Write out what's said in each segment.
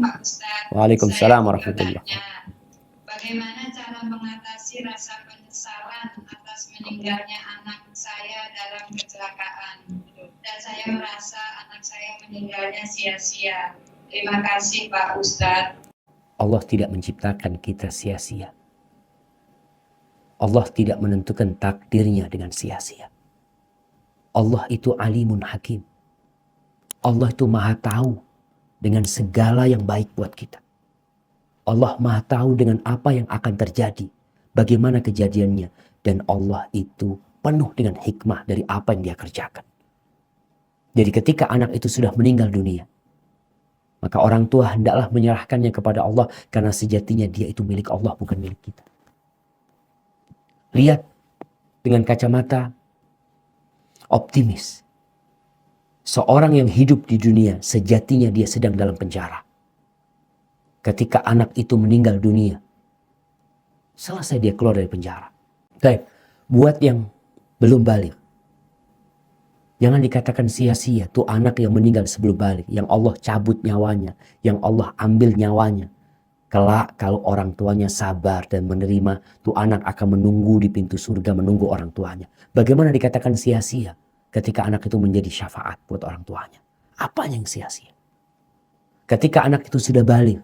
Pak Ustadz. Waalaikumsalam Saya warahmatullahi bertanya, bagaimana cara mengatasi rasa penyesalan atas meninggalnya anak saya dalam kecelakaan? Dan saya merasa anak saya meninggalnya sia-sia. Terima kasih Pak Ustadz. Allah tidak menciptakan kita sia-sia. Allah tidak menentukan takdirnya dengan sia-sia. Allah itu alimun hakim. Allah itu maha tahu dengan segala yang baik buat kita. Allah maha tahu dengan apa yang akan terjadi, bagaimana kejadiannya, dan Allah itu penuh dengan hikmah dari apa yang dia kerjakan. Jadi ketika anak itu sudah meninggal dunia, maka orang tua hendaklah menyerahkannya kepada Allah, karena sejatinya dia itu milik Allah, bukan milik kita. Lihat dengan kacamata optimis. Seorang yang hidup di dunia, sejatinya dia sedang dalam penjara. Ketika anak itu meninggal dunia, selesai dia keluar dari penjara. Baik, buat yang belum balik, jangan dikatakan sia-sia tuh anak yang meninggal sebelum balik, yang Allah cabut nyawanya, yang Allah ambil nyawanya. Kelak kalau orang tuanya sabar dan menerima, tuh anak akan menunggu di pintu surga, menunggu orang tuanya. Bagaimana dikatakan sia-sia ketika anak itu menjadi syafaat buat orang tuanya? Apa yang sia-sia? Ketika anak itu sudah balik,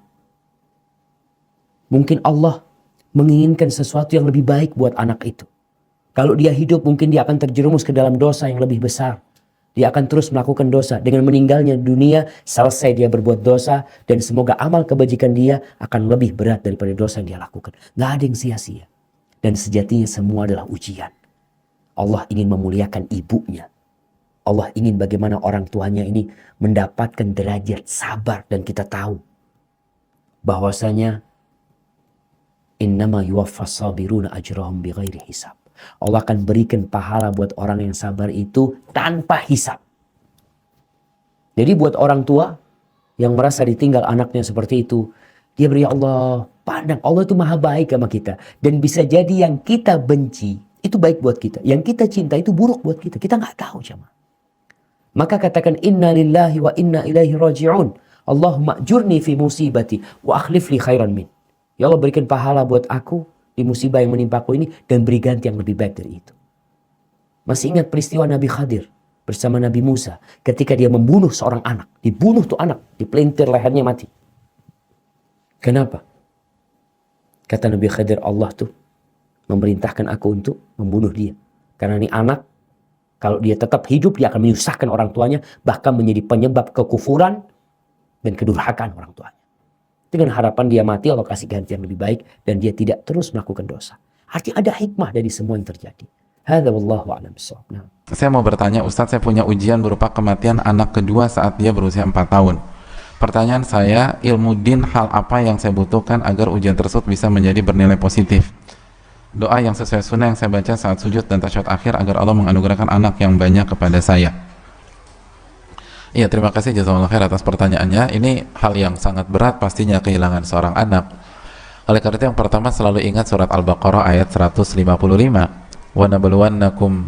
mungkin Allah menginginkan sesuatu yang lebih baik buat anak itu. Kalau dia hidup, mungkin dia akan terjerumus ke dalam dosa yang lebih besar. Dia akan terus melakukan dosa. Dengan meninggalnya dunia, selesai dia berbuat dosa. Dan semoga amal kebajikan dia akan lebih berat daripada dosa yang dia lakukan. Gak ada yang sia-sia. Dan sejatinya semua adalah ujian. Allah ingin memuliakan ibunya. Allah ingin bagaimana orang tuanya ini mendapatkan derajat sabar. Dan kita tahu bahwasanya innama yuwaffas sabiruna ajrahum bighairi hisab. Allah akan berikan pahala buat orang yang sabar itu tanpa hisab. Jadi buat orang tua yang merasa ditinggal anaknya seperti itu, dia beri Allah pandang. Allah itu maha baik sama kita. Dan bisa jadi yang kita benci itu baik buat kita. Yang kita cinta itu buruk buat kita. Kita nggak tahu jemaah. Maka katakan inna lillahi wa inna ilaihi raji'un. Allahumma ajurni fi musibati wa akhlif li khairan min. Ya Allah, berikan pahala buat aku di musibah yang menimpaku ini dan beri ganti yang lebih baik dari itu. Masih ingat peristiwa Nabi Khadir bersama Nabi Musa ketika dia membunuh seorang anak. Dibunuh tuh anak, dipelintir lehernya mati. Kenapa? Kata Nabi Khadir, Allah tuh memerintahkan aku untuk membunuh dia. Karena ini anak, kalau dia tetap hidup dia akan menyusahkan orang tuanya, bahkan menjadi penyebab kekufuran dan kedurhakaan orang tuanya. Dengan harapan dia mati, Allah kasih ganti yang lebih baik dan dia tidak terus melakukan dosa. Artinya ada hikmah dari semua yang terjadi. Hadza wallahu a'lam bishawab. Nah. Saya mau bertanya, Ustadz, saya punya ujian berupa kematian anak kedua saat dia berusia 4 tahun. Pertanyaan saya, ilmu din hal apa yang saya butuhkan agar ujian tersebut bisa menjadi bernilai positif? Doa yang sesuai sunnah yang saya baca saat sujud dan tasyahud akhir agar Allah menganugerahkan anak yang banyak kepada saya. Iya, terima kasih jazakallahu khair atas pertanyaannya. Ini hal yang sangat berat pastinya kehilangan seorang anak. Oleh karena itu yang pertama selalu ingat surat Al-Baqarah ayat 155. Wa nabluwannakum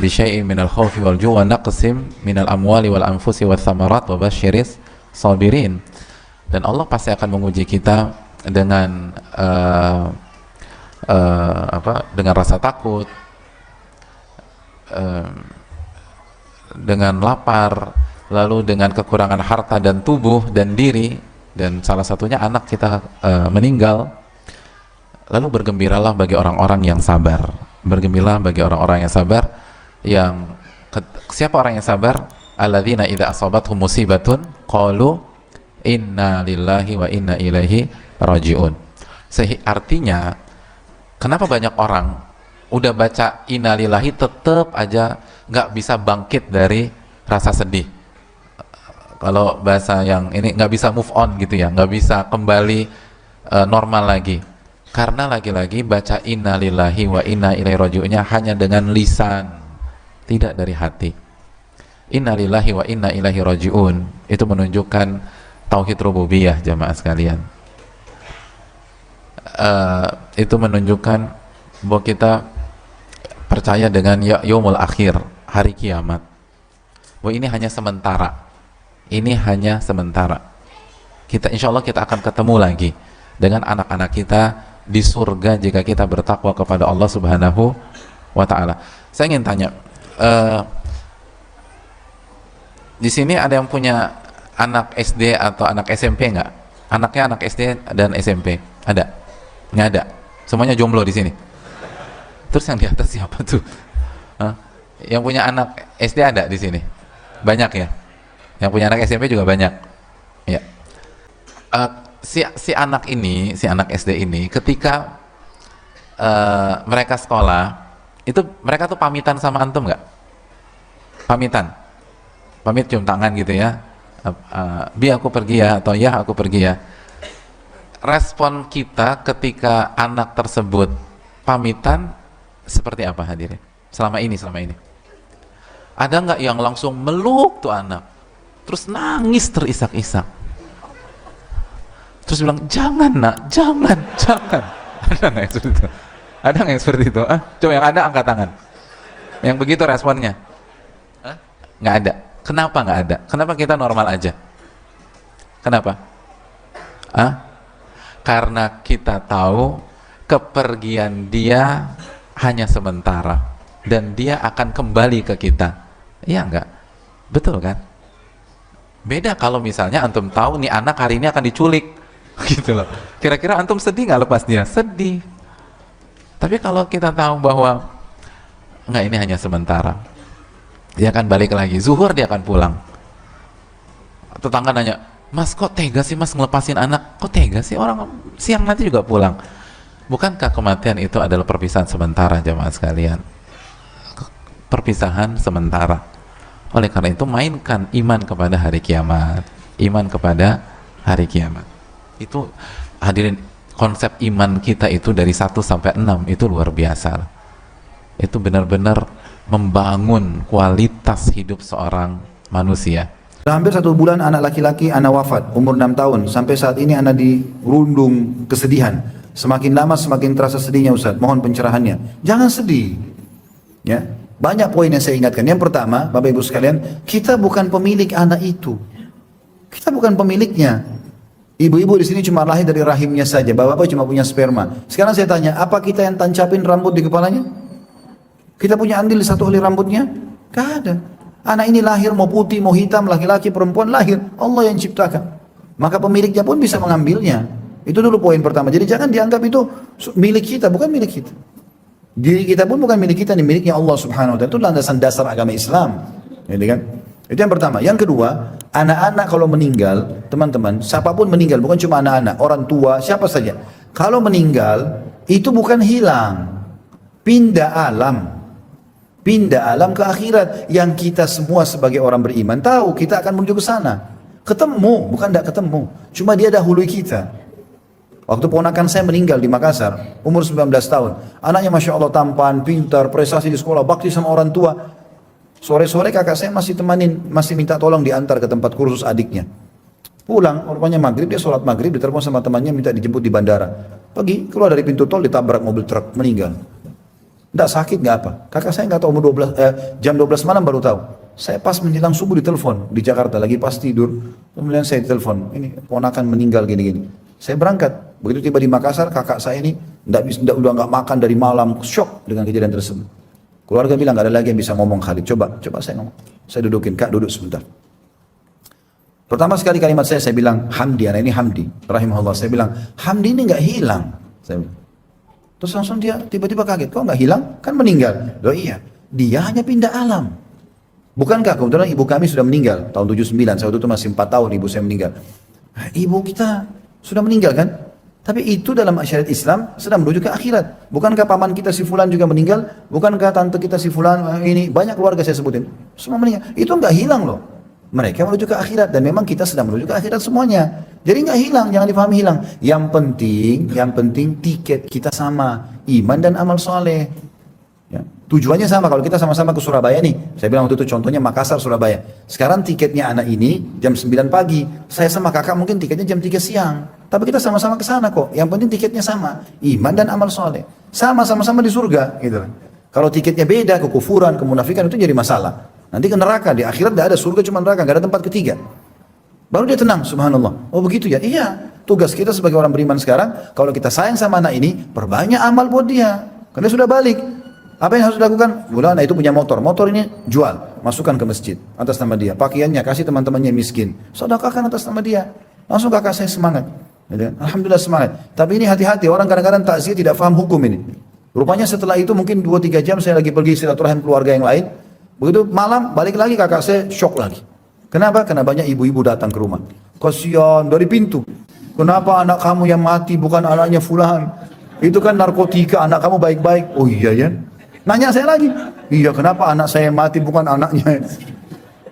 bi syai'in minal khaufi wal ju'i wa naqsim minal amwali wal anfusi wath thamarat wa basyiris sabirin. Dan Allah pasti akan menguji kita dengan dengan rasa takut, dengan lapar, lalu dengan kekurangan harta dan tubuh dan diri, dan salah satunya anak kita meninggal. Lalu bergembiralah bagi orang-orang yang sabar. Bergembiralah bagi orang-orang yang sabar. Siapa orang yang sabar? Alladzina idza asabathum musibatun qalu inna lillahi wa inna ilaihi raji'un. Artinya, kenapa banyak orang udah baca innalillahi tetap aja nggak bisa bangkit dari rasa sedih? Kalau bahasa yang ini nggak bisa move on gitu ya, nggak bisa kembali normal lagi, karena lagi-lagi baca innalillahi wa inna ilaihi raji'unnya hanya dengan lisan, tidak dari hati. Innalillahi wa inna ilaihi raji'un itu menunjukkan tauhid rububiyah, jamaah sekalian. Itu menunjukkan bahwa kita percaya dengan yaumul akhir, hari kiamat. Bahwa ini hanya sementara. Ini hanya sementara. Kita insya Allah kita akan ketemu lagi dengan anak-anak kita di surga jika kita bertakwa kepada Allah Subhanahu wa Ta'ala. Saya ingin tanya, di sini ada yang punya anak SD atau anak SMP nggak? Anaknya anak SD dan SMP ada? Nggak ada. Semuanya jomblo di sini. Terus yang di atas siapa tuh? Hah? Yang punya anak SD ada di sini? Banyak ya? Yang punya anak SMP juga banyak. Ya. Si anak ini, si anak SD ini, ketika mereka sekolah, itu mereka tuh pamitan sama antum nggak? Pamitan, pamit cium tangan gitu ya. Bi aku pergi ya, atau ya aku pergi ya. Respon kita ketika anak tersebut pamitan seperti apa hadirin? Selama ini. Ada nggak yang langsung meluk tuh anak, terus nangis terisak-isak, terus bilang jangan nak, jangan. Ada nggak yang seperti itu? Ada nggak yang seperti itu? Coba yang ada angkat tangan. Yang begitu responnya? Nggak ada. Kenapa nggak ada? Kenapa kita normal aja? Kenapa? Karena kita tahu kepergian dia hanya sementara dan dia akan kembali ke kita. Iya enggak? Betul kan? Beda kalau misalnya antum tahu nih anak hari ini akan diculik gitu loh. Kira-kira antum sedih nggak lepas dia? Sedih. Tapi kalau kita tahu bahwa enggak, ini hanya sementara, dia akan balik lagi, zuhur dia akan pulang. Tetangga nanya, mas kok tega sih mas ngelepasin anak? Kok tega sih, orang siang nanti juga pulang. Bukankah kematian itu adalah perpisahan sementara jamaah sekalian? Perpisahan sementara. Oleh karena itu mainkan iman kepada hari kiamat. Iman kepada hari kiamat. Itu hadirin, konsep iman kita itu dari 1 sampai 6 itu luar biasa. Itu benar-benar membangun kualitas hidup seorang manusia. Hampir 1 bulan anak laki-laki anak wafat, umur 6 tahun. Sampai saat ini anak dirundung kesedihan. Semakin lama semakin terasa sedihnya Ustaz. Mohon pencerahannya. Jangan sedih. Ya. Banyak poin yang saya ingatkan. Yang pertama, Bapak Ibu sekalian, kita bukan pemilik anak itu. Kita bukan pemiliknya. Ibu-ibu di sini cuma lahir dari rahimnya saja. Bapak-bapak cuma punya sperma. Sekarang saya tanya, apa kita yang tancapin rambut di kepalanya? Kita punya andil 1 helai rambutnya? Gak ada. Anak ini lahir mau putih, mau hitam, laki-laki, perempuan lahir. Allah yang ciptakan. Maka pemiliknya pun bisa mengambilnya. Itu dulu poin pertama. Jadi jangan dianggap itu milik kita, bukan milik kita. Diri kita pun bukan milik kita, ini miliknya Allah Subhanahu wa Ta'ala. Itu landasan dasar agama Islam. Jadi kan? Itu yang pertama. Yang kedua, anak-anak kalau meninggal, teman-teman, siapapun meninggal, bukan cuma anak-anak, orang tua, siapa saja. Kalau meninggal, itu bukan hilang. Pindah alam. Pindah alam ke akhirat. Yang kita semua sebagai orang beriman tahu kita akan menuju ke sana. Ketemu, bukan tidak ketemu. Cuma dia dahului kita. Waktu ponakan saya meninggal di Makassar, umur 19 tahun. Anaknya Masya Allah tampan, pintar, prestasi di sekolah, bakti sama orang tua. Sore-sore kakak saya masih temanin, masih minta tolong diantar ke tempat kursus adiknya. Pulang, rupanya maghrib, dia sholat maghrib, ditelepon sama temannya minta dijemput di bandara. Pergi, keluar dari pintu tol, ditabrak mobil truk, meninggal. Tidak sakit, nggak apa. Kakak saya nggak tahu umur jam 12 malam baru tahu. Saya pas menjelang subuh ditelepon di Jakarta, lagi pas tidur. Kemudian saya ditelepon, ini ponakan meninggal gini-gini. Saya berangkat, begitu tiba di Makassar, kakak saya ini udah nggak makan dari malam, shock dengan kejadian tersebut. Keluarga bilang nggak ada lagi yang bisa ngomong Khalid. Coba saya ngomong. Saya dudukin, kak duduk sebentar. Pertama sekali kalimat saya bilang Hamdi, anak ini Hamdi, rahimahullah. Saya bilang Hamdi ini nggak hilang. Saya bilang. Terus langsung dia tiba-tiba kaget, kok nggak hilang? Kan meninggal. Loh iya, dia hanya pindah alam. Bukankah kebetulan ibu kami sudah meninggal tahun 79, saya waktu itu masih 4 tahun ibu saya meninggal. Nah, ibu kita sudah meninggal kan? Tapi itu dalam syariat Islam sedang menuju ke akhirat. Bukankah paman kita si fulan juga meninggal? Bukankah tante kita si fulan ini, banyak keluarga saya sebutin, semua meninggal. Itu nggak hilang loh. Mereka menuju ke akhirat dan memang kita sedang menuju ke akhirat semuanya. Jadi nggak hilang, jangan dipahami hilang. Yang penting tiket kita sama, iman dan amal soleh. Ya. Tujuannya sama. Kalau kita sama-sama ke Surabaya nih, saya bilang waktu itu contohnya Makassar, Surabaya. Sekarang tiketnya anak ini jam 9 pagi, saya sama kakak mungkin tiketnya jam 3 siang. Tapi kita sama-sama ke sana kok. Yang penting tiketnya sama, iman dan amal soleh. Sama-sama di surga, gitu. Kalau tiketnya beda, kekufuran, kemunafikan itu jadi masalah. Nanti ke neraka, di akhirat tidak ada surga, cuma neraka, nggak ada tempat ketiga. Baru dia tenang, subhanallah. Oh begitu ya? Iya. Tugas kita sebagai orang beriman sekarang, kalau kita sayang sama anak ini, perbanyak amal buat dia. Karena sudah balik. Apa yang harus dilakukan? Mula anak itu punya motor. Motor ini jual, masukkan ke masjid atas nama dia. Pakaiannya kasih teman-temannya miskin. Sedekahkan atas nama dia. Langsung kakak saya semangat. Alhamdulillah semangat. Tapi ini hati-hati, orang kadang-kadang takziah tidak paham hukum ini. Rupanya setelah itu mungkin 2-3 jam saya lagi pergi silaturahim keluarga yang lain. Begitu malam balik lagi kakak saya shock lagi. Kenapa? Karena banyak ibu-ibu datang ke rumah. Kasihan dari pintu. Kenapa anak kamu yang mati bukan anaknya fulan? Itu kan narkotika, anak kamu baik-baik. Oh iya ya. Nanya saya lagi. Iya, kenapa anak saya mati bukan anaknya?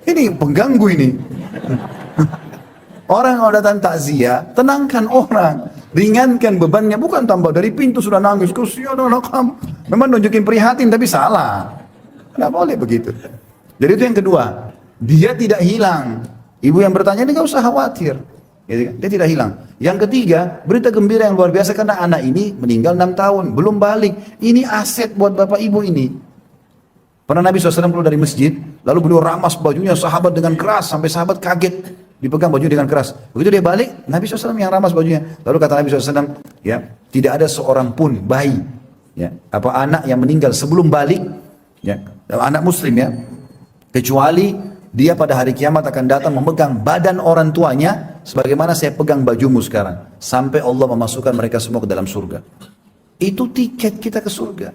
Ini pengganggu ini. Orang kalau datang takziah, tenangkan orang. Ringankan bebannya, bukan tambah dari pintu sudah nangis. Kasihan anak kamu. Memang nunjukin prihatin tapi salah. Tidak boleh begitu. Jadi itu yang kedua. Dia tidak hilang. Ibu yang bertanya ini gak usah khawatir. Dia tidak hilang. Yang ketiga, berita gembira yang luar biasa karena anak ini meninggal 6 tahun, belum balik. Ini aset buat bapak ibu ini. Pernah Nabi SAW keluar dari masjid, lalu beliau ramas bajunya sahabat dengan keras, sampai sahabat kaget, dipegang bajunya dengan keras. Begitu dia balik, Nabi SAW yang ramas bajunya. Lalu kata Nabi SAW, ya, tidak ada seorang pun bayi, ya, apa anak yang meninggal sebelum balik, ya, anak muslim ya, kecuali dia pada hari kiamat akan datang memegang badan orang tuanya sebagaimana saya pegang bajumu sekarang. Sampai Allah memasukkan mereka semua ke dalam surga. Itu tiket kita ke surga.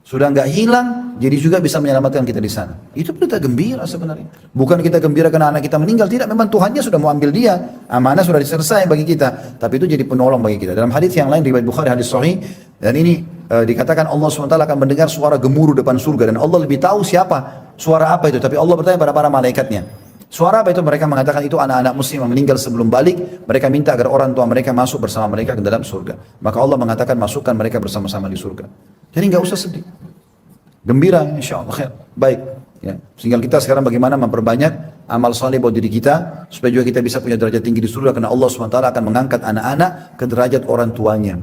Sudah nggak hilang, jadi juga bisa menyelamatkan kita di sana. Itu berita gembira sebenarnya. Bukan kita gembira karena anak kita meninggal. Tidak, memang Tuhannya sudah mau ambil dia. Amanah sudah diselesai bagi kita. Tapi itu jadi penolong bagi kita. Dalam hadis yang lain, riwayat Bukhari, hadis sahih. Dan ini dikatakan Allah SWT akan mendengar suara gemuruh depan surga. Dan Allah lebih tahu siapa suara apa itu, tapi Allah bertanya pada para malaikatnya. Suara apa itu? Mereka mengatakan itu anak-anak muslim yang meninggal sebelum balik. Mereka minta agar orang tua mereka masuk bersama mereka ke dalam surga. Maka Allah mengatakan masukkan mereka bersama-sama di surga. Jadi nggak usah sedih. Gembira, insya Allah khair. Baik. Ya. Tinggal kita sekarang bagaimana memperbanyak amal saleh buat diri kita supaya juga kita bisa punya derajat tinggi di surga karena Allah SWT akan mengangkat anak-anak ke derajat orang tuanya.